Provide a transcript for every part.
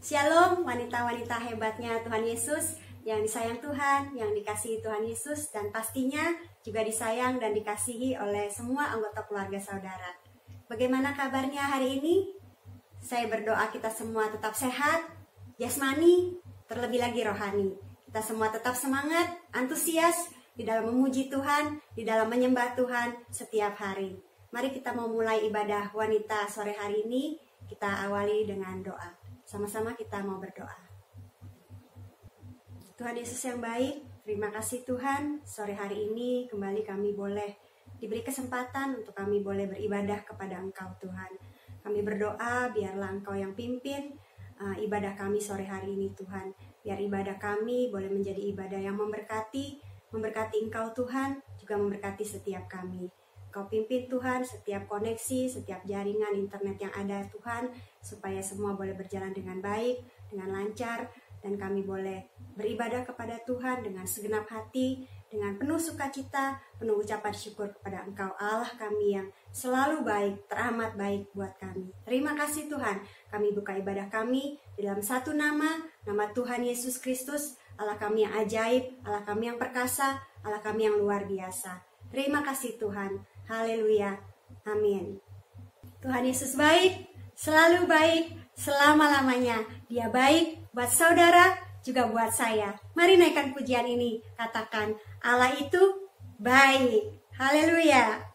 Shalom wanita-wanita hebatnya Tuhan Yesus, yang disayang Tuhan, yang dikasihi Tuhan Yesus, dan pastinya juga disayang dan dikasihi oleh semua anggota keluarga saudara. Bagaimana kabarnya hari ini? Saya berdoa kita semua tetap sehat, jasmani, terlebih lagi rohani. Kita semua tetap semangat, antusias di dalam memuji Tuhan, di dalam menyembah Tuhan setiap hari. Mari kita mau mulai ibadah wanita sore hari ini, kita awali dengan doa. Sama-sama kita mau berdoa. Tuhan Yesus yang baik, terima kasih Tuhan. Sore hari ini kembali kami boleh diberi kesempatan untuk kami boleh beribadah kepada Engkau Tuhan. Kami berdoa biarlah Engkau yang pimpin ibadah kami sore hari ini Tuhan. Biar ibadah kami boleh menjadi ibadah yang memberkati Engkau Tuhan, juga memberkati setiap kami. Kau pimpin Tuhan setiap koneksi, setiap jaringan internet yang ada Tuhan, supaya semua boleh berjalan dengan baik, dengan lancar, dan kami boleh beribadah kepada Tuhan dengan segenap hati, dengan penuh sukacita, penuh ucapan syukur kepada Engkau Allah kami yang selalu baik, teramat baik buat kami. Terima kasih Tuhan, kami buka ibadah kami dalam satu nama Tuhan Yesus Kristus, Allah kami yang ajaib, Allah kami yang perkasa, Allah kami yang luar biasa. Terima kasih Tuhan. Haleluya, amin. Tuhan Yesus baik, selalu baik, selama-lamanya. Dia baik buat saudara, juga buat saya. Mari naikkan pujian ini, katakan Allah itu baik. Haleluya.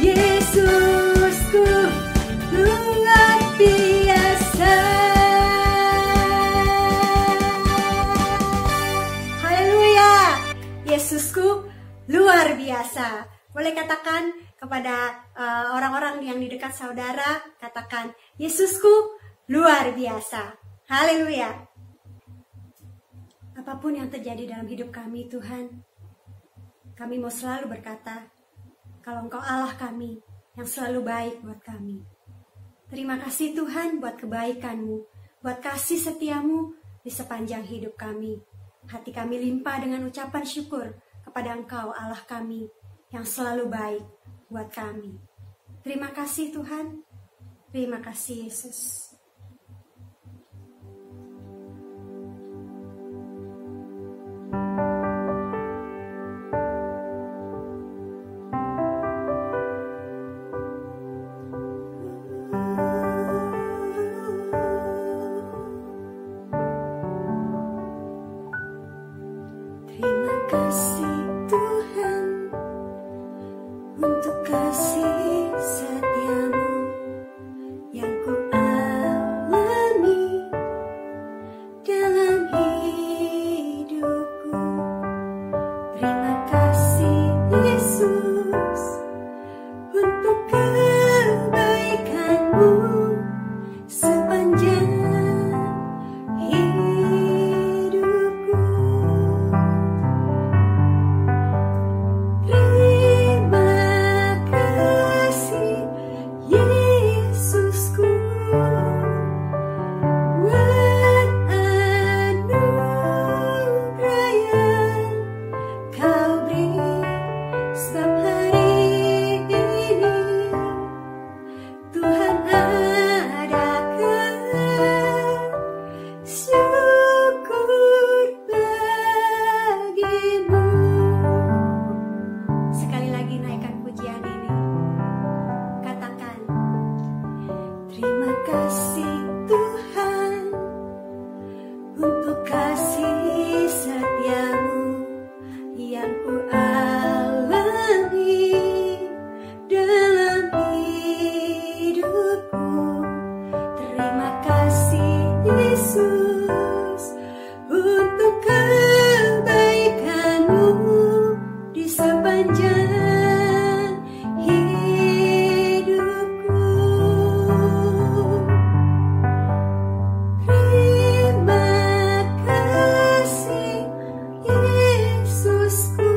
Yesusku luar biasa. Boleh katakan kepada orang-orang yang di dekat saudara, katakan, Yesusku luar biasa. Haleluya. Apapun yang terjadi dalam hidup kami Tuhan, kami mau selalu berkata, kalau Engkau Allah kami yang selalu baik buat kami. Terima kasih Tuhan buat kebaikan-Mu, buat kasih setia-Mu di sepanjang hidup kami. Hati kami limpah dengan ucapan syukur kepada Engkau Allah kami yang selalu baik buat kami. Terima kasih Tuhan. Terima kasih Yesus. Terima kasih Tuhan untuk kasih setia-Mu yang ku alami dalam hidupku. Terima kasih Yesus untuk kebaikan-Mu sepanjang hidupku. Terima kasih Yesusku buat anugerah yang Kau beri, sebab hari ini Tuhan adakan syukur bagimu. Sekali lagi naikkan pujian ini. Katakan, terima kasih Tuhan untuk kasih setia-Mu yang ku alami dalam hidupku. Terima kasih Yesus untuk kebaikan-Mu di sepanjang hidupku. Terima kasih Yesusku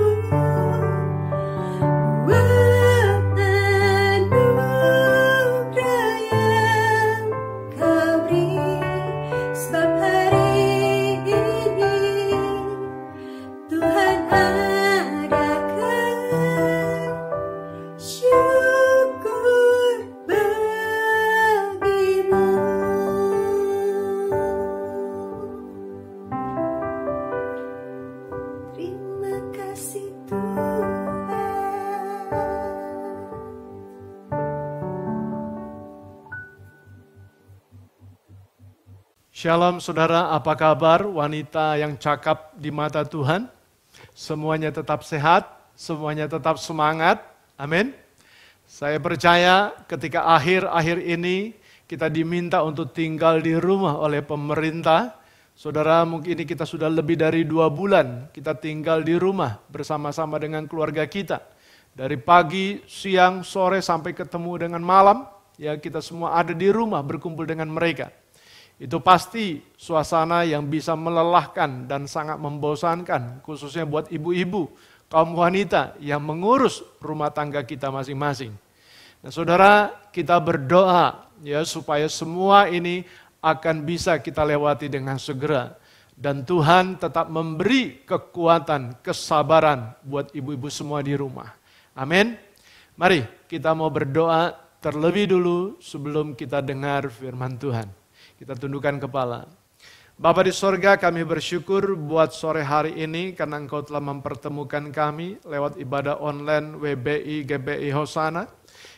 buat anugerah yang Kau beri, sebab hari ini Tuhan adakan syukur bagimu. Terima kasih Tuhan. Shalom saudara, apa kabar wanita yang cakap di mata Tuhan? Semuanya tetap sehat, semuanya tetap semangat, amin. Saya percaya ketika akhir-akhir ini kita diminta untuk tinggal di rumah oleh pemerintah. Saudara, mungkin ini kita sudah lebih dari 2 bulan kita tinggal di rumah bersama-sama dengan keluarga kita. Dari pagi, siang, sore sampai ketemu dengan malam, ya kita semua ada di rumah berkumpul dengan mereka. Itu pasti suasana yang bisa melelahkan dan sangat membosankan, khususnya buat ibu-ibu, kaum wanita yang mengurus rumah tangga kita masing-masing. Nah, saudara, kita berdoa ya supaya semua ini akan bisa kita lewati dengan segera. Dan Tuhan tetap memberi kekuatan, kesabaran buat ibu-ibu semua di rumah. Amin. Mari kita mau berdoa terlebih dulu sebelum kita dengar firman Tuhan. Kita tundukkan kepala. Bapa di sorga, kami bersyukur buat sore hari ini karena Engkau telah mempertemukan kami lewat ibadah online WBI GBI Hosana.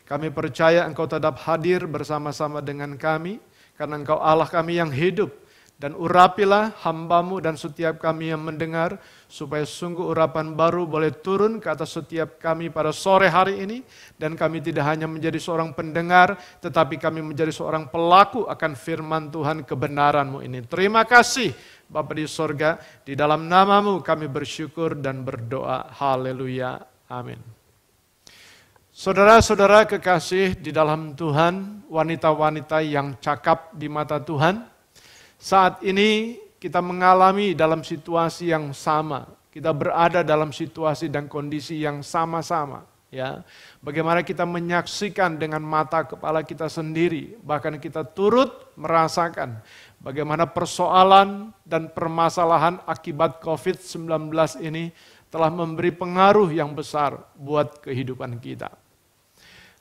Kami percaya Engkau tetap hadir bersama-sama dengan kami karena Engkau Allah kami yang hidup. Dan urapilah hamba-Mu dan setiap kami yang mendengar, supaya sungguh urapan baru boleh turun ke atas setiap kami pada sore hari ini. Dan kami tidak hanya menjadi seorang pendengar, tetapi kami menjadi seorang pelaku akan firman Tuhan kebenaran-Mu ini. Terima kasih Bapa di sorga, di dalam nama-Mu kami bersyukur dan berdoa. Haleluya. Amin. Saudara-saudara kekasih di dalam Tuhan, wanita-wanita yang cakap di mata Tuhan, saat ini kita mengalami dalam situasi yang sama. Kita berada dalam situasi dan kondisi yang sama-sama. Ya, bagaimana kita menyaksikan dengan mata kepala kita sendiri, bahkan kita turut merasakan bagaimana persoalan dan permasalahan akibat COVID-19 ini telah memberi pengaruh yang besar buat kehidupan kita.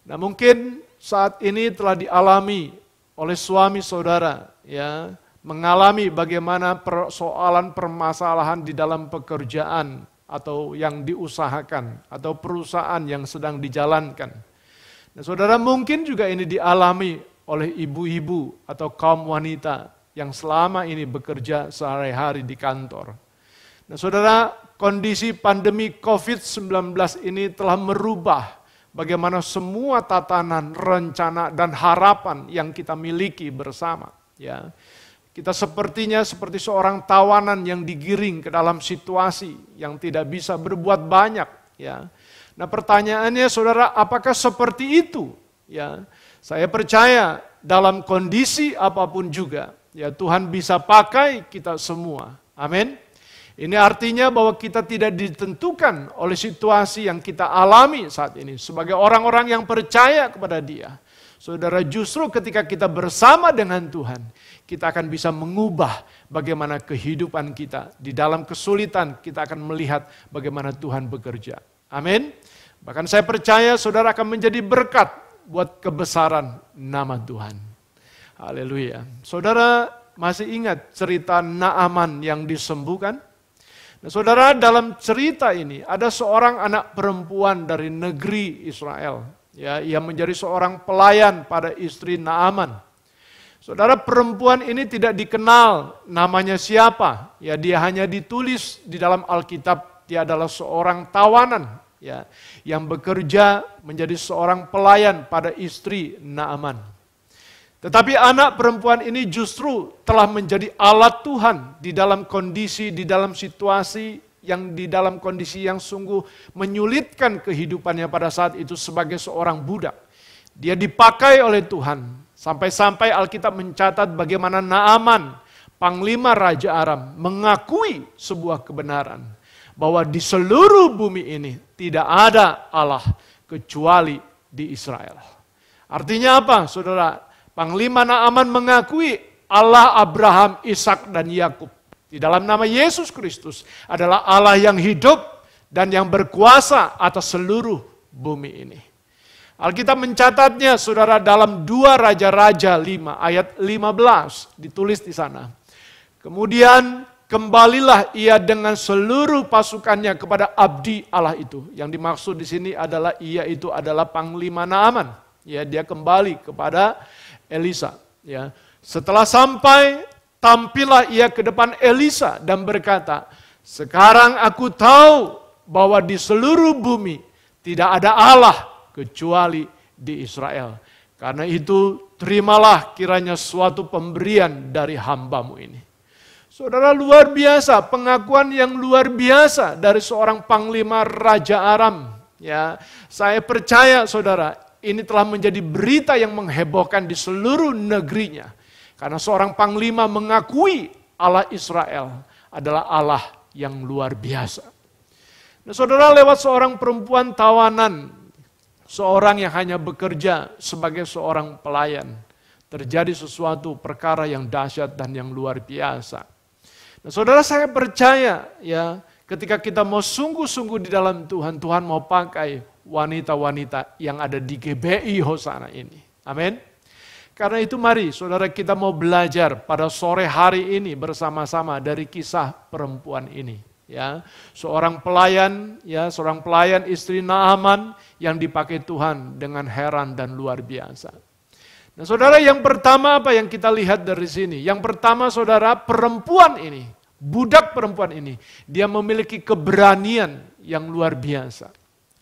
Nah, mungkin saat ini telah dialami oleh suami saudara, ya, mengalami bagaimana persoalan permasalahan di dalam pekerjaan atau yang diusahakan atau perusahaan yang sedang dijalankan. Nah, saudara, mungkin juga ini dialami oleh ibu-ibu atau kaum wanita yang selama ini bekerja sehari-hari di kantor. Nah, saudara, kondisi pandemi COVID-19 ini telah merubah bagaimana semua tatanan, rencana, dan harapan yang kita miliki bersama. Ya, kita sepertinya seperti seorang tawanan yang digiring ke dalam situasi yang tidak bisa berbuat banyak. Ya, nah pertanyaannya, saudara, apakah seperti itu? Ya, saya percaya dalam kondisi apapun juga, ya Tuhan bisa pakai kita semua. Amin. Ini artinya bahwa kita tidak ditentukan oleh situasi yang kita alami saat ini. Sebagai orang-orang yang percaya kepada Dia, saudara, justru ketika kita bersama dengan Tuhan, kita akan bisa mengubah bagaimana kehidupan kita. Di dalam kesulitan, kita akan melihat bagaimana Tuhan bekerja. Amin. Bahkan saya percaya saudara akan menjadi berkat buat kebesaran nama Tuhan. Haleluya. Saudara masih ingat cerita Naaman yang disembuhkan? Nah, saudara, dalam cerita ini ada seorang anak perempuan dari negeri Israel. Ya, ia menjadi seorang pelayan pada istri Naaman. Saudara, perempuan ini tidak dikenal namanya siapa. Ya, dia hanya ditulis di dalam Alkitab, dia adalah seorang tawanan, ya, yang bekerja menjadi seorang pelayan pada istri Naaman. Tetapi anak perempuan ini justru telah menjadi alat Tuhan di dalam kondisi, di dalam situasi yang di dalam kondisi yang sungguh menyulitkan kehidupannya pada saat itu sebagai seorang budak. Dia dipakai oleh Tuhan. Sampai-sampai Alkitab mencatat bagaimana Naaman, panglima Raja Aram, mengakui sebuah kebenaran. Bahwa di seluruh bumi ini tidak ada Allah kecuali di Israel. Artinya apa, saudara? Panglima Naaman mengakui Allah Abraham, Ishak, dan Yakub di dalam nama Yesus Kristus adalah Allah yang hidup dan yang berkuasa atas seluruh bumi ini. Alkitab mencatatnya, saudara, dalam 2 Raja-Raja 5 ayat 15 ditulis di sana. Kemudian kembalilah ia dengan seluruh pasukannya kepada abdi Allah itu. Yang dimaksud di sini adalah ia itu adalah Panglima Naaman. Ya, dia kembali kepada Elisa. Ya. Setelah sampai, tampillah ia ke depan Elisa dan berkata, sekarang aku tahu bahwa di seluruh bumi tidak ada Allah kecuali di Israel. Karena itu terimalah kiranya suatu pemberian dari hambamu ini. Saudara, luar biasa, pengakuan yang luar biasa dari seorang panglima Raja Aram. Ya, saya percaya, saudara, ini telah menjadi berita yang menghebohkan di seluruh negerinya. Karena seorang panglima mengakui Allah Israel adalah Allah yang luar biasa. Nah, saudara, lewat seorang perempuan tawanan, seorang yang hanya bekerja sebagai seorang pelayan, terjadi sesuatu perkara yang dahsyat dan yang luar biasa. Nah, saudara, saya percaya, ya, ketika kita mau sungguh-sungguh di dalam Tuhan, Tuhan mau pakai wanita-wanita yang ada di GBI Hosana ini. Amin. Karena itu mari saudara kita mau belajar pada sore hari ini bersama-sama dari kisah perempuan ini. Ya, seorang pelayan, ya, seorang pelayan istri Naaman yang dipakai Tuhan dengan heran dan luar biasa. Nah, saudara, yang pertama apa yang kita lihat dari sini? Yang pertama, saudara, perempuan ini, budak perempuan ini, dia memiliki keberanian yang luar biasa.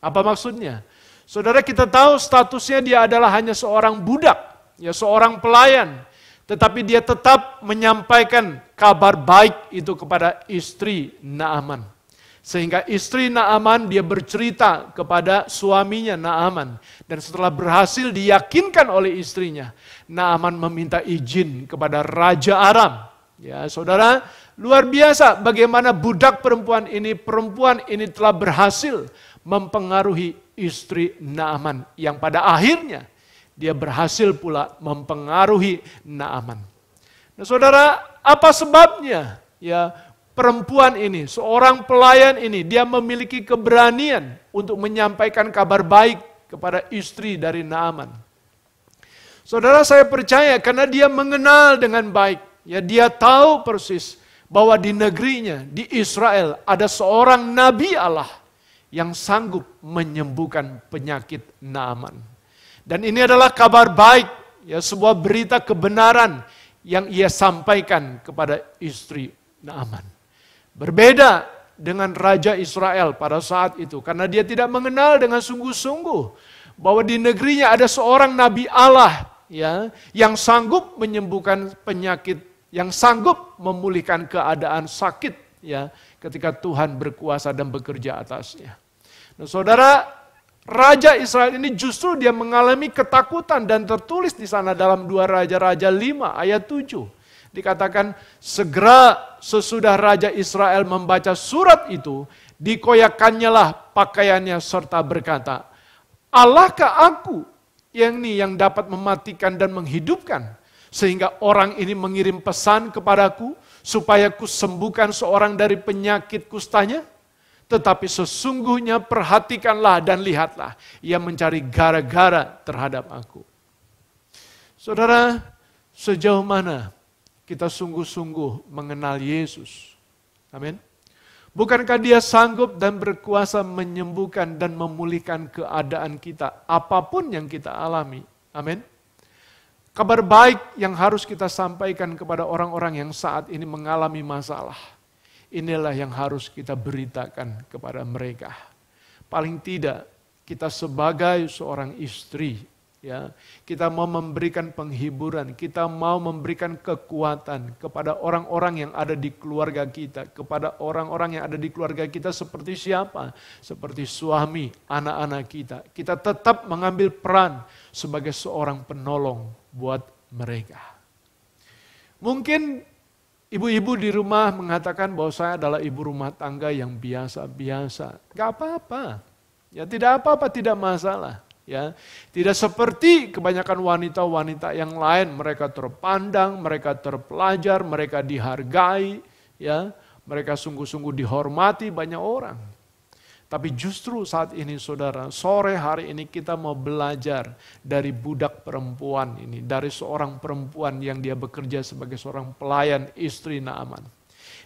Apa maksudnya? Saudara, kita tahu statusnya dia adalah hanya seorang budak, ya, seorang pelayan. Tetapi dia tetap menyampaikan kabar baik itu kepada istri Naaman. Sehingga istri Naaman dia bercerita kepada suaminya Naaman. Dan setelah berhasil diyakinkan oleh istrinya, Naaman meminta izin kepada Raja Aram. Ya saudara, luar biasa bagaimana budak perempuan ini telah berhasil mempengaruhi istri Naaman. Yang pada akhirnya dia berhasil pula mempengaruhi Naaman. Nah saudara, apa sebabnya? Ya, perempuan ini, seorang pelayan ini, dia memiliki keberanian untuk menyampaikan kabar baik kepada istri dari Naaman. Saudara, saya percaya karena dia mengenal dengan baik. Ya, dia tahu persis bahwa di negerinya, di Israel, ada seorang nabi Allah yang sanggup menyembuhkan penyakit Naaman. Dan ini adalah kabar baik, ya, sebuah berita kebenaran yang ia sampaikan kepada istri Naaman. Berbeda dengan Raja Israel pada saat itu. Karena dia tidak mengenal dengan sungguh-sungguh bahwa di negerinya ada seorang Nabi Allah, ya, yang sanggup menyembuhkan penyakit, yang sanggup memulihkan keadaan sakit, ya, ketika Tuhan berkuasa dan bekerja atasnya. Nah saudara, Raja Israel ini justru dia mengalami ketakutan dan tertulis di sana dalam 2 Raja-Raja 5 ayat 7. Dikatakan segera sesudah Raja Israel membaca surat itu, dikoyakkannyalah pakaiannya serta berkata, Allahkah aku yang dapat mematikan dan menghidupkan? Sehingga orang ini mengirim pesan kepadaku supaya kusembuhkan seorang dari penyakit kustanya? Tetapi sesungguhnya perhatikanlah dan lihatlah, ia mencari gara-gara terhadap aku. Saudara, sejauh mana kita sungguh-sungguh mengenal Yesus? Amin. Bukankah dia sanggup dan berkuasa menyembuhkan dan memulihkan keadaan kita, apapun yang kita alami? Amin. Kabar baik yang harus kita sampaikan kepada orang-orang yang saat ini mengalami masalah. Inilah yang harus kita beritakan kepada mereka. Paling tidak kita sebagai seorang istri, ya, kita mau memberikan penghiburan, kita mau memberikan kekuatan kepada orang-orang yang ada di keluarga kita, kepada orang-orang yang ada di keluarga kita seperti siapa? Seperti suami, anak-anak kita. Kita tetap mengambil peran sebagai seorang penolong buat mereka. Mungkin ibu-ibu di rumah mengatakan bahwa saya adalah ibu rumah tangga yang biasa-biasa. Gak apa-apa. Ya tidak apa-apa, tidak masalah. Ya, tidak seperti kebanyakan wanita-wanita yang lain, mereka terpandang, mereka terpelajar, mereka dihargai, ya, mereka sungguh-sungguh dihormati banyak orang. Tapi justru saat ini saudara, sore hari ini kita mau belajar dari budak perempuan ini, dari seorang perempuan yang dia bekerja sebagai seorang pelayan istri Naaman.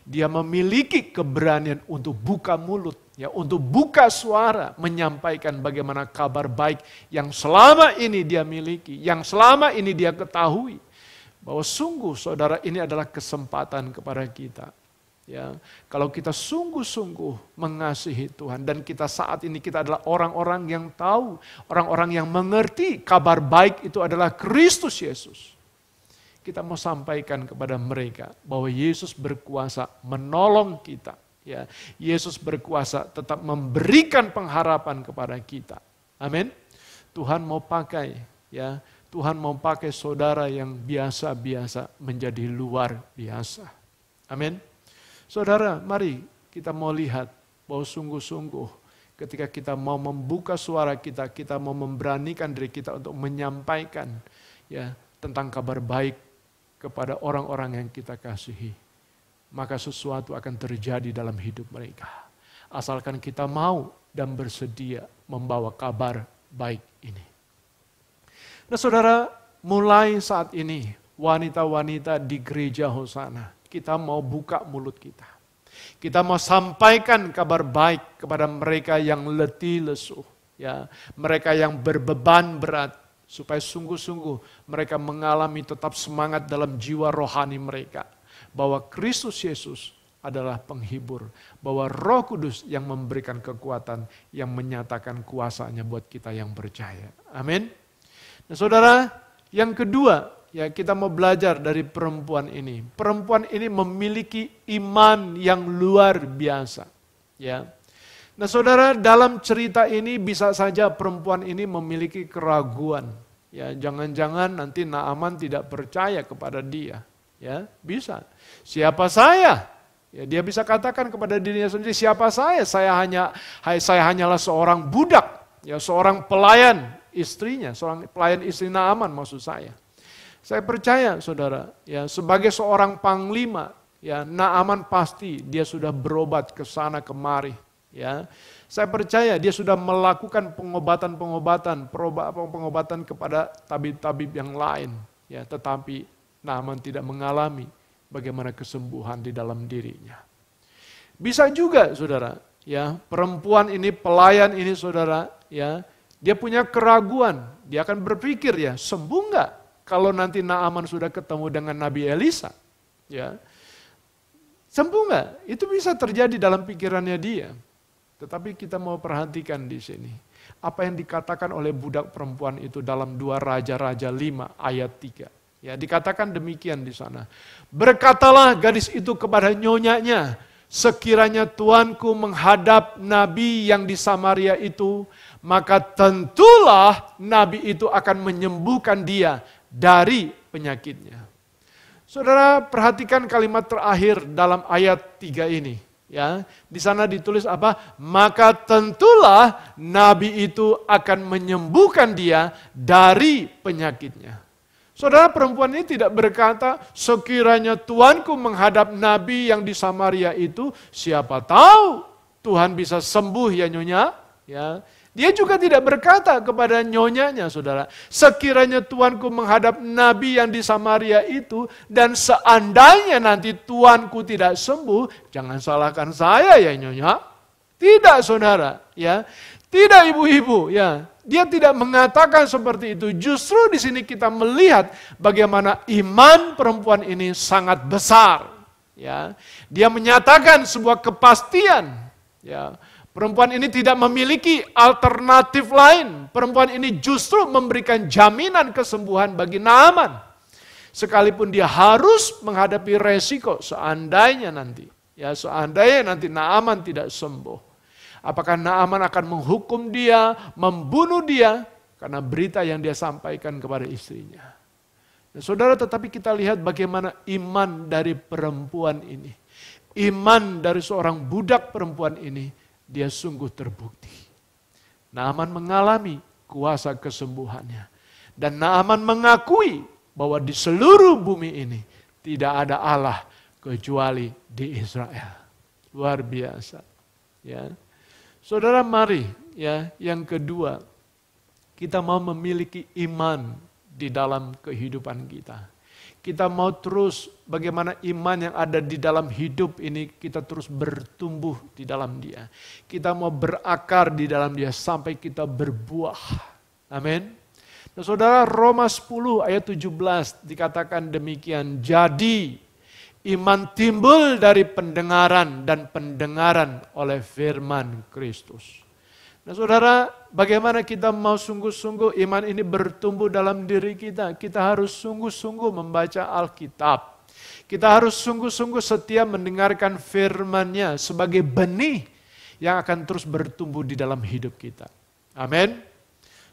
Dia memiliki keberanian untuk buka mulut, ya, untuk buka suara, menyampaikan bagaimana kabar baik yang selama ini dia miliki, yang selama ini dia ketahui. Bahwa sungguh saudara ini adalah kesempatan kepada kita. Ya, kalau kita sungguh-sungguh mengasihi Tuhan dan kita saat ini kita adalah orang-orang yang tahu, orang-orang yang mengerti kabar baik itu adalah Kristus Yesus. Kita mau sampaikan kepada mereka bahwa Yesus berkuasa menolong kita. Ya, Yesus berkuasa tetap memberikan pengharapan kepada kita. Amin. Tuhan mau pakai, ya, Tuhan mau pakai saudara yang biasa-biasa menjadi luar biasa. Amin. Saudara, mari kita mau lihat bahwa sungguh-sungguh ketika kita mau membuka suara kita, kita mau memberanikan diri kita untuk menyampaikan, ya, tentang kabar baik kepada orang-orang yang kita kasihi, maka sesuatu akan terjadi dalam hidup mereka. Asalkan kita mau dan bersedia membawa kabar baik ini. Nah saudara, mulai saat ini wanita-wanita di gereja Hosana, kita mau buka mulut kita. Kita mau sampaikan kabar baik kepada mereka yang letih lesu, ya, mereka yang berbeban berat, supaya sungguh-sungguh mereka mengalami tetap semangat dalam jiwa rohani mereka. Bahwa Kristus Yesus adalah penghibur. Bahwa Roh Kudus yang memberikan kekuatan, yang menyatakan kuasanya buat kita yang percaya. Amin. Nah saudara, yang kedua, ya, kita mau belajar dari perempuan ini. Perempuan ini memiliki iman yang luar biasa. Ya. Nah, saudara, dalam cerita ini bisa saja perempuan ini memiliki keraguan. Ya, jangan-jangan nanti Naaman tidak percaya kepada dia. Ya, bisa. Siapa saya? Ya, dia bisa katakan kepada dirinya sendiri, siapa saya? Saya hanyalah seorang budak, ya, seorang pelayan istrinya, seorang pelayan istri Naaman maksud saya. Saya percaya, saudara, ya, sebagai seorang panglima, ya, Naaman pasti dia sudah berobat ke sana kemari. Ya, saya percaya dia sudah melakukan pengobatan kepada tabib-tabib yang lain. Ya, tetapi Naaman tidak mengalami bagaimana kesembuhan di dalam dirinya. Bisa juga, saudara, ya, perempuan ini, pelayan ini, saudara, ya, dia punya keraguan. Dia akan berpikir, ya, sembuh nggak kalau nanti Naaman sudah ketemu dengan Nabi Elisa? Ya, sembuh nggak? Itu bisa terjadi dalam pikirannya dia. Tetapi kita mau perhatikan di sini. Apa yang dikatakan oleh budak perempuan itu dalam 2 Raja-Raja 5 ayat 3. Ya, dikatakan demikian di sana. Berkatalah gadis itu kepada nyonyanya, sekiranya tuanku menghadap nabi yang di Samaria itu, maka tentulah nabi itu akan menyembuhkan dia dari penyakitnya. Saudara, perhatikan kalimat terakhir dalam ayat 3 ini. Ya, di sana ditulis apa? Maka tentulah nabi itu akan menyembuhkan dia dari penyakitnya. Saudara, perempuan ini tidak berkata, sekiranya tuanku menghadap nabi yang di Samaria itu, siapa tahu Tuhan bisa sembuh ya nyonya. Ya. Dia juga tidak berkata kepada nyonyanya, saudara, sekiranya tuanku menghadap nabi yang di Samaria itu, dan seandainya nanti tuanku tidak sembuh, jangan salahkan saya ya nyonya. Tidak, saudara, ya. Tidak, ibu-ibu, ya. Dia tidak mengatakan seperti itu. Justru di sini kita melihat bagaimana iman perempuan ini sangat besar. Ya. Dia menyatakan sebuah kepastian, ya. Perempuan ini tidak memiliki alternatif lain. Perempuan ini justru memberikan jaminan kesembuhan bagi Naaman. Sekalipun dia harus menghadapi resiko seandainya nanti Naaman tidak sembuh. Apakah Naaman akan menghukum dia, membunuh dia karena berita yang dia sampaikan kepada istrinya. Nah, saudara, tetapi kita lihat bagaimana iman dari perempuan ini. Iman dari seorang budak perempuan ini, dia sungguh terbukti. Naaman mengalami kuasa kesembuhannya. Dan Naaman mengakui bahwa di seluruh bumi ini tidak ada Allah kecuali di Israel. Luar biasa. Ya. Saudara, mari, ya, yang kedua, kita mau memiliki iman di dalam kehidupan kita. Kita mau terus bagaimana iman yang ada di dalam hidup ini kita terus bertumbuh di dalam dia. Kita mau berakar di dalam dia sampai kita berbuah. Amin. Nah, saudara, Roma 10 ayat 17 dikatakan demikian. Jadi iman timbul dari pendengaran dan pendengaran oleh firman Kristus. Nah, saudara, bagaimana kita mau sungguh-sungguh iman ini bertumbuh dalam diri kita? Kita harus sungguh-sungguh membaca Alkitab. Kita harus sungguh-sungguh setia mendengarkan firman-Nya sebagai benih yang akan terus bertumbuh di dalam hidup kita. Amin.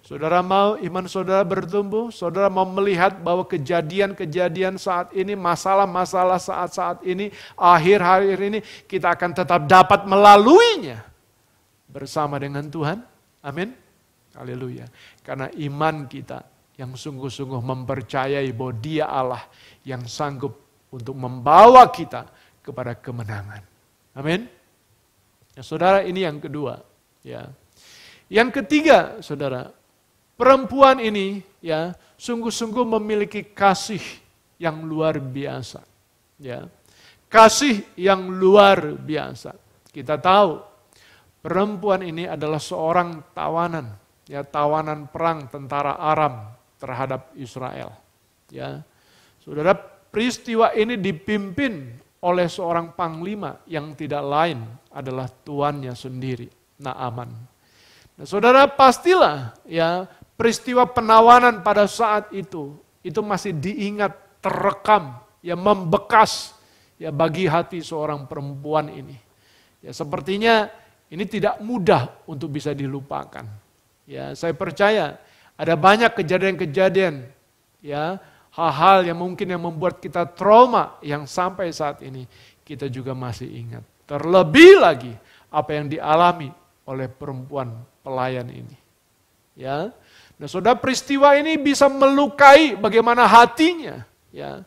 Saudara mau iman saudara bertumbuh? Saudara mau melihat bahwa kejadian-kejadian saat ini, masalah-masalah saat-saat ini, akhir-akhir ini, kita akan tetap dapat melaluinya bersama dengan Tuhan. Amin. Haleluya. Karena iman kita yang sungguh-sungguh mempercayai bahwa Dia Allah yang sanggup untuk membawa kita kepada kemenangan. Amin. Ya, saudara, ini yang kedua. Ya. Yang ketiga, saudara, perempuan ini ya sungguh-sungguh memiliki kasih yang luar biasa. Ya. Kasih yang luar biasa. Kita tahu perempuan ini adalah seorang tawanan, ya, tawanan perang tentara Aram terhadap Israel. Ya. Saudara, peristiwa ini dipimpin oleh seorang panglima yang tidak lain adalah tuannya sendiri, Naaman. Nah, saudara, pastilah ya peristiwa penawanan pada saat itu masih diingat, terekam, ya, membekas ya bagi hati seorang perempuan ini. Ya, sepertinya ini tidak mudah untuk bisa dilupakan. Ya, saya percaya ada banyak kejadian-kejadian, ya, hal-hal yang mungkin yang membuat kita trauma yang sampai saat ini kita juga masih ingat. Terlebih lagi apa yang dialami oleh perempuan pelayan ini. Ya. Nah, saudara, peristiwa ini bisa melukai bagaimana hatinya, ya.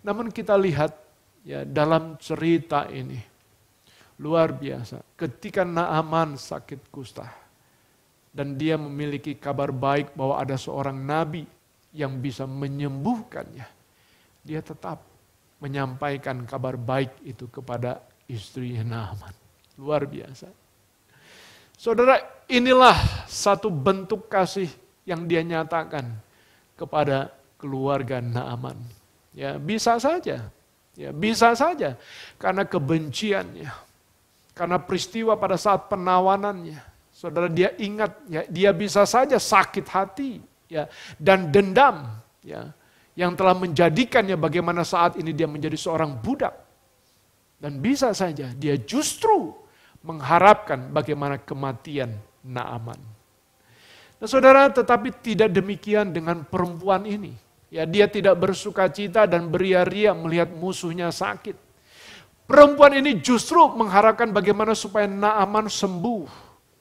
Namun kita lihat ya dalam cerita ini luar biasa. Ketika Naaman sakit kusta dan dia memiliki kabar baik bahwa ada seorang nabi yang bisa menyembuhkannya, dia tetap menyampaikan kabar baik itu kepada istrinya Naaman. Luar biasa. Saudara, inilah satu bentuk kasih yang dia nyatakan kepada keluarga Naaman. Ya, bisa saja. Ya, bisa saja karena kebenciannya. Karena peristiwa pada saat penawanannya. Saudara, dia ingat ya, dia bisa saja sakit hati ya dan dendam ya yang telah menjadikannya bagaimana saat ini dia menjadi seorang budak. Dan bisa saja dia justru mengharapkan bagaimana kematian Naaman. Nah, saudara, tetapi tidak demikian dengan perempuan ini. Ya, dia tidak bersukacita dan beria-ria melihat musuhnya sakit. Perempuan ini justru mengharapkan bagaimana supaya Naaman sembuh.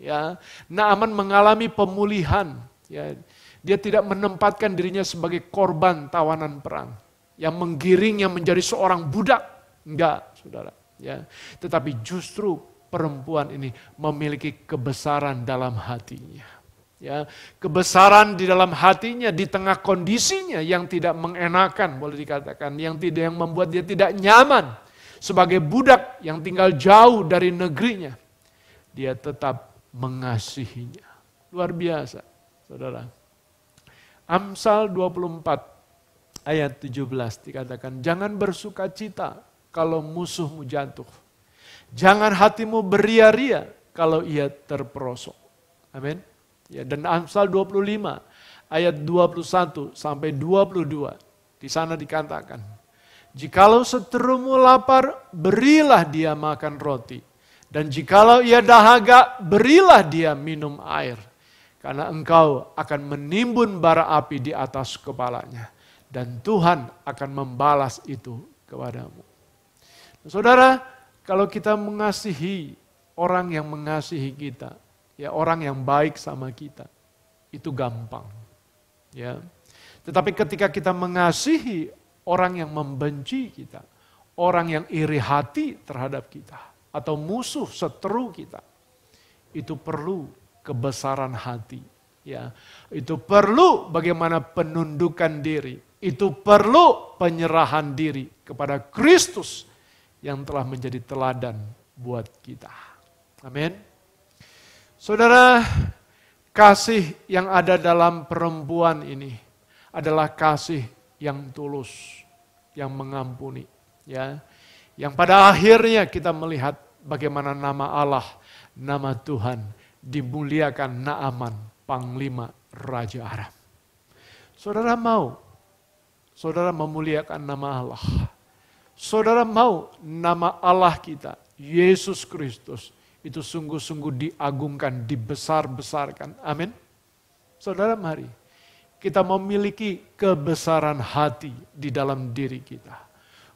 Ya, Naaman mengalami pemulihan. Ya, dia tidak menempatkan dirinya sebagai korban tawanan perang yang menggiringnya menjadi seorang budak. Enggak, saudara. Ya, tetapi justru perempuan ini memiliki kebesaran dalam hatinya. Ya, kebesaran di dalam hatinya di tengah kondisinya yang tidak mengenakan, boleh dikatakan, yang membuat dia tidak nyaman sebagai budak yang tinggal jauh dari negerinya. Dia tetap mengasihinya. Luar biasa, saudara. Amsal 24 ayat 17 dikatakan, jangan bersukacita kalau musuhmu jatuh. Jangan hatimu beria-ria kalau ia terperosok. Amin. Ya, dan Amsal 25 ayat 21 sampai 22 di sana dikatakan, jikalau seterumu lapar, berilah dia makan roti, dan jikalau ia dahaga, berilah dia minum air, karena engkau akan menimbun bara api di atas kepalanya, dan Tuhan akan membalas itu kepadamu. Nah, saudara, kalau kita mengasihi orang yang mengasihi kita, ya orang yang baik sama kita, itu gampang. Ya. Tetapi ketika kita mengasihi orang yang membenci kita, orang yang iri hati terhadap kita, atau musuh seteru kita, itu perlu kebesaran hati. Ya. Itu perlu bagaimana penundukan diri, itu perlu penyerahan diri kepada Kristus yang telah menjadi teladan buat kita. Amin. Saudara, kasih yang ada dalam perempuan ini adalah kasih yang tulus, yang mengampuni, ya. Yang pada akhirnya kita melihat bagaimana nama Allah, nama Tuhan dimuliakan Naaman, panglima Raja Aram. Saudara mau, saudara memuliakan nama Allah. Saudara mau nama Allah kita, Yesus Kristus, itu sungguh-sungguh diagungkan, dibesar-besarkan. Amin. Saudara, mari kita memiliki kebesaran hati di dalam diri kita.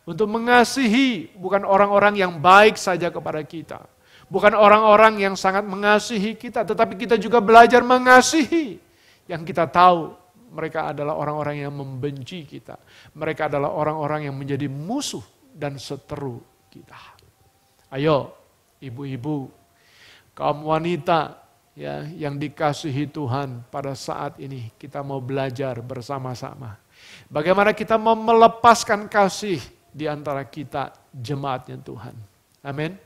Untuk mengasihi bukan orang-orang yang baik saja kepada kita. Bukan orang-orang yang sangat mengasihi kita, tetapi kita juga belajar mengasihi. Yang kita tahu mereka adalah orang-orang yang membenci kita. Mereka adalah orang-orang yang menjadi musuh dan seteru kita. Ayo, ibu-ibu, kaum wanita ya yang dikasihi Tuhan, pada saat ini kita mau belajar bersama-sama. Bagaimana kita mau melepaskan kasih di antara kita jemaatnya Tuhan. Amin.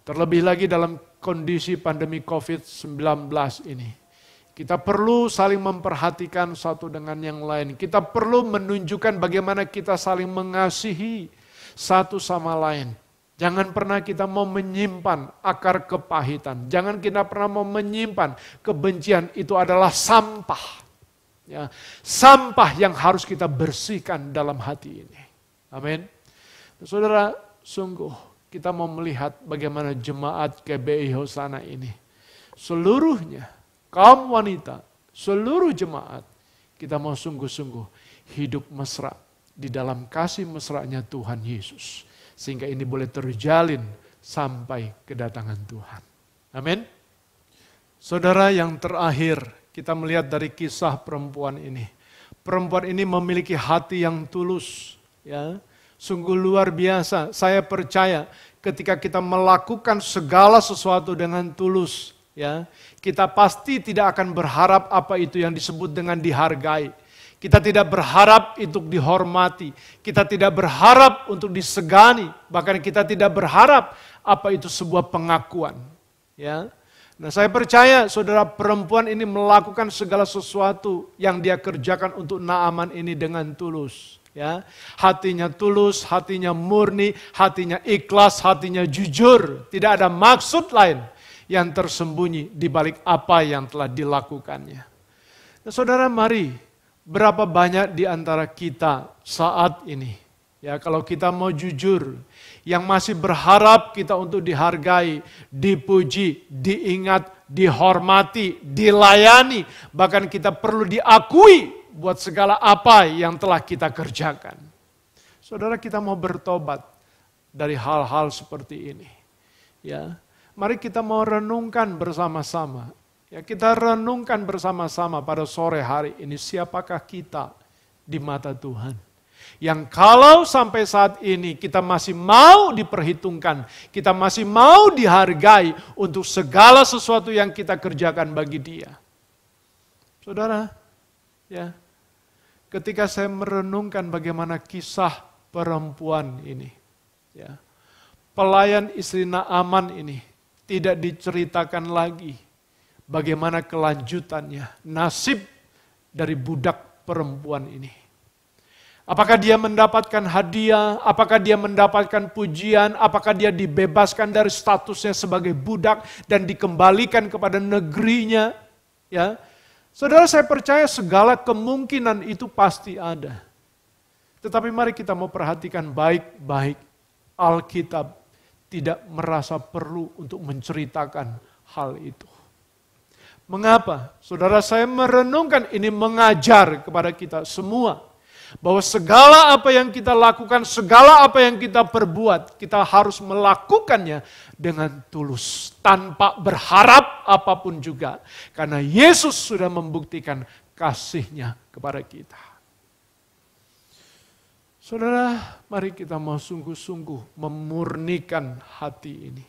Terlebih lagi dalam kondisi pandemi COVID-19 ini. Kita perlu saling memperhatikan satu dengan yang lain. Kita perlu menunjukkan bagaimana kita saling mengasihi satu sama lain. Jangan pernah kita mau menyimpan akar kepahitan. Jangan kita pernah mau menyimpan kebencian. Itu adalah sampah. Ya, sampah yang harus kita bersihkan dalam hati ini. Amin. Saudara, sungguh kita mau melihat bagaimana jemaat GBI Hosana ini. Seluruhnya, kaum wanita, seluruh jemaat, kita mau sungguh-sungguh hidup mesra di dalam kasih mesranya Tuhan Yesus. Sehingga ini boleh terjalin sampai kedatangan Tuhan. Amin. Saudara, yang terakhir, kita melihat dari kisah perempuan ini. Perempuan ini memiliki hati yang tulus, ya. Sungguh luar biasa. Saya percaya ketika kita melakukan segala sesuatu dengan tulus, ya, kita pasti tidak akan berharap apa itu yang disebut dengan dihargai. Kita tidak berharap untuk dihormati. Kita tidak berharap untuk disegani. Bahkan kita tidak berharap apa itu sebuah pengakuan, ya. Nah, saya percaya saudara, perempuan ini melakukan segala sesuatu yang dia kerjakan untuk Naaman ini dengan tulus. Ya, hatinya tulus, hatinya murni, hatinya ikhlas, hatinya jujur. Tidak ada maksud lain yang tersembunyi di balik apa yang telah dilakukannya. Nah, saudara, mari, berapa banyak di antara kita saat ini, ya, kalau kita mau jujur, yang masih berharap kita untuk dihargai, dipuji, diingat, dihormati, dilayani, bahkan kita perlu diakui buat segala apa yang telah kita kerjakan. Saudara, kita mau bertobat dari hal-hal seperti ini. Ya, mari kita mau renungkan bersama-sama. Ya, kita renungkan bersama-sama pada sore hari ini, siapakah kita di mata Tuhan. Yang kalau sampai saat ini kita masih mau diperhitungkan, kita masih mau dihargai untuk segala sesuatu yang kita kerjakan bagi Dia. Saudara, ya, ketika saya merenungkan bagaimana kisah perempuan ini, ya, pelayan istri Naaman ini tidak diceritakan lagi bagaimana kelanjutannya, nasib dari budak perempuan ini. Apakah dia mendapatkan hadiah? Apakah dia mendapatkan pujian? Apakah dia dibebaskan dari statusnya sebagai budak dan dikembalikan kepada negerinya? Ya, saudara, saya percaya segala kemungkinan itu pasti ada. Tetapi mari kita mau perhatikan baik-baik. Alkitab tidak merasa perlu untuk menceritakan hal itu. Mengapa? Saudara, saya merenungkan ini mengajar kepada kita semua. Bahwa segala apa yang kita lakukan, segala apa yang kita perbuat, kita harus melakukannya dengan tulus. Tanpa berharap apapun juga. Karena Yesus sudah membuktikan kasih-Nya kepada kita. Saudara, mari kita mau sungguh-sungguh memurnikan hati ini.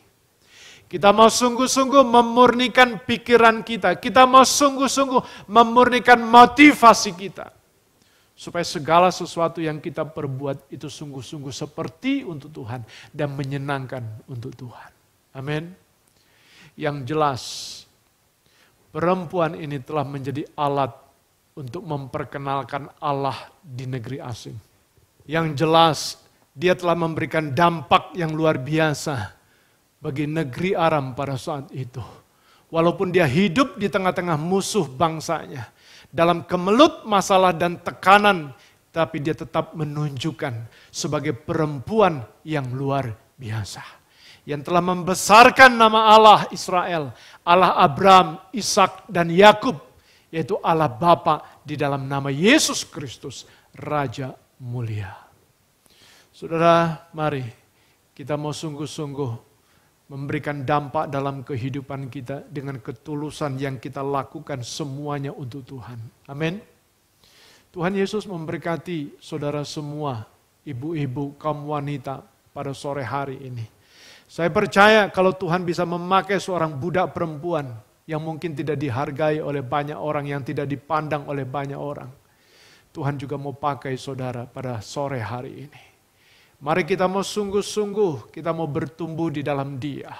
Kita mau sungguh-sungguh memurnikan pikiran kita. Kita mau sungguh-sungguh memurnikan motivasi kita. Supaya segala sesuatu yang kita perbuat itu sungguh-sungguh seperti untuk Tuhan dan menyenangkan untuk Tuhan. Amin. Yang jelas, perempuan ini telah menjadi alat untuk memperkenalkan Allah di negeri asing. Yang jelas, dia telah memberikan dampak yang luar biasa bagi negeri Aram pada saat itu. Walaupun dia hidup di tengah-tengah musuh bangsanya, dalam kemelut masalah dan tekanan, tapi dia tetap menunjukkan sebagai perempuan yang luar biasa. Yang telah membesarkan nama Allah Israel, Allah Abraham, Ishak dan Yakub, yaitu Allah Bapa di dalam nama Yesus Kristus, Raja mulia. Saudara, mari kita mau sungguh-sungguh memberikan dampak dalam kehidupan kita dengan ketulusan yang kita lakukan semuanya untuk Tuhan. Amin. Tuhan Yesus memberkati saudara semua, ibu-ibu, kaum wanita pada sore hari ini. Saya percaya kalau Tuhan bisa memakai seorang budak perempuan yang mungkin tidak dihargai oleh banyak orang, yang tidak dipandang oleh banyak orang. Tuhan juga mau pakai saudara pada sore hari ini. Mari kita mau sungguh-sungguh, kita mau bertumbuh di dalam Dia.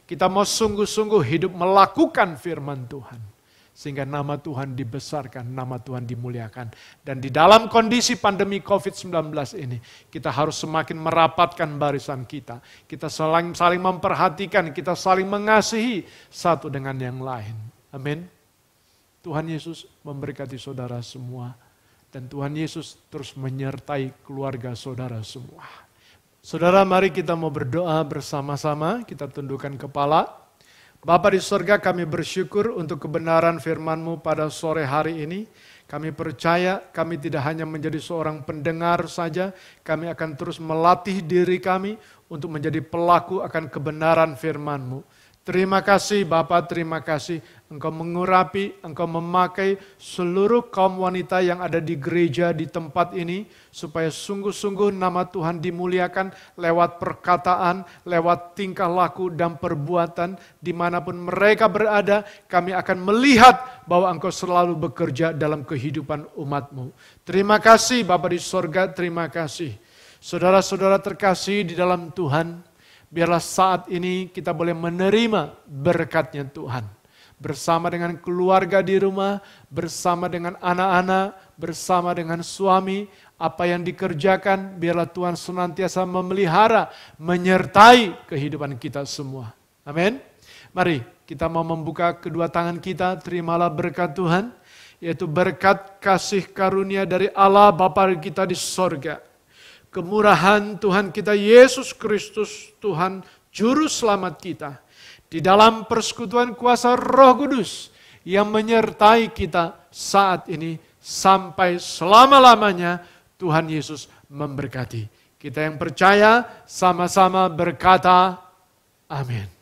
Kita mau sungguh-sungguh hidup melakukan firman Tuhan. Sehingga nama Tuhan dibesarkan, nama Tuhan dimuliakan. Dan di dalam kondisi pandemi COVID-19 ini, kita harus semakin merapatkan barisan kita. Kita saling memperhatikan, kita saling mengasihi satu dengan yang lain. Amin. Tuhan Yesus memberkati saudara semua. Dan Tuhan Yesus terus menyertai keluarga saudara semua. Saudara, mari kita mau berdoa bersama-sama, kita tundukkan kepala. Bapa di sorga, kami bersyukur untuk kebenaran firman-Mu pada sore hari ini. Kami percaya kami tidak hanya menjadi seorang pendengar saja, kami akan terus melatih diri kami untuk menjadi pelaku akan kebenaran firman-Mu. Terima kasih Bapa, terima kasih Engkau mengurapi, Engkau memakai seluruh kaum wanita yang ada di gereja di tempat ini, supaya sungguh-sungguh nama Tuhan dimuliakan lewat perkataan, lewat tingkah laku dan perbuatan, dimanapun mereka berada, kami akan melihat bahwa Engkau selalu bekerja dalam kehidupan umat-Mu. Terima kasih Bapa di sorga, terima kasih. Saudara-saudara terkasih di dalam Tuhan, biarlah saat ini kita boleh menerima berkat-Nya Tuhan. Bersama dengan keluarga di rumah, bersama dengan anak-anak, bersama dengan suami, apa yang dikerjakan, biarlah Tuhan senantiasa memelihara, menyertai kehidupan kita semua. Amin. Mari kita mau membuka kedua tangan kita, terimalah berkat Tuhan, yaitu berkat kasih karunia dari Allah Bapa kita di sorga. Kemurahan Tuhan kita Yesus Kristus, Tuhan Juru Selamat kita, di dalam persekutuan kuasa Roh Kudus yang menyertai kita saat ini sampai selama-lamanya, Tuhan Yesus memberkati. Kita yang percaya sama-sama berkata, amin.